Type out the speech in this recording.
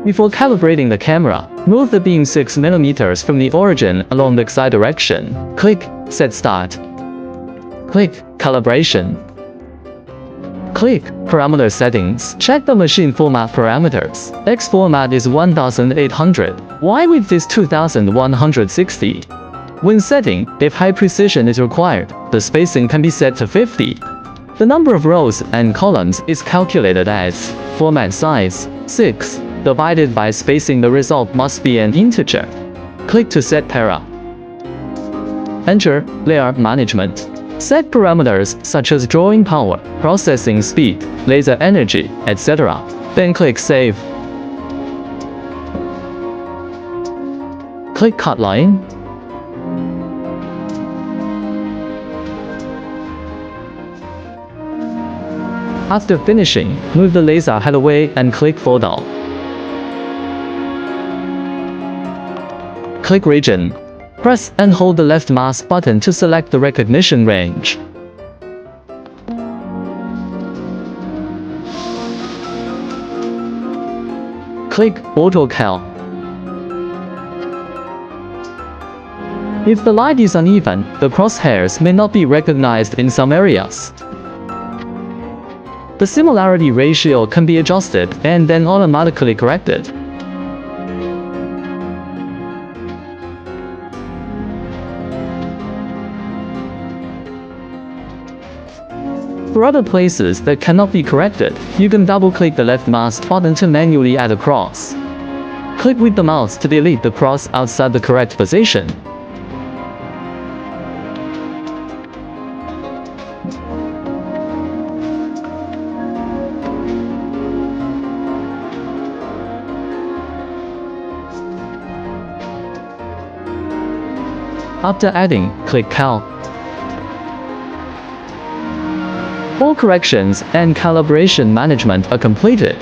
Before calibrating the camera, move the beam 6 mm from the origin along the XY direction. Click Set Start. Click Calibration. Click Parameter Settings. Check the machine format parameters. X format is 1800. Y width is 2160. When setting, if high precision is required, the spacing can be set to 50. The number of rows and columns is calculated as format size 6 divided by spacing. The result must be an integer. Click to set para. Enter Layer Management. Set parameters such as drawing power, processing speed, laser energy, etc. Then click Save. Click Cut Line. After finishing, move the laser head away and click Photo. Click Region. Press and hold the left mouse button to select the recognition range. Click Auto Cal. If the light is uneven, the crosshairs may not be recognized in some areas. The similarity ratio can be adjusted and then automatically corrected. For other places that cannot be corrected, you can double-click the left mouse button to manually add a cross. Click with the mouse to delete the cross outside the correct position. After adding, click Cal. All corrections and calibration management are completed.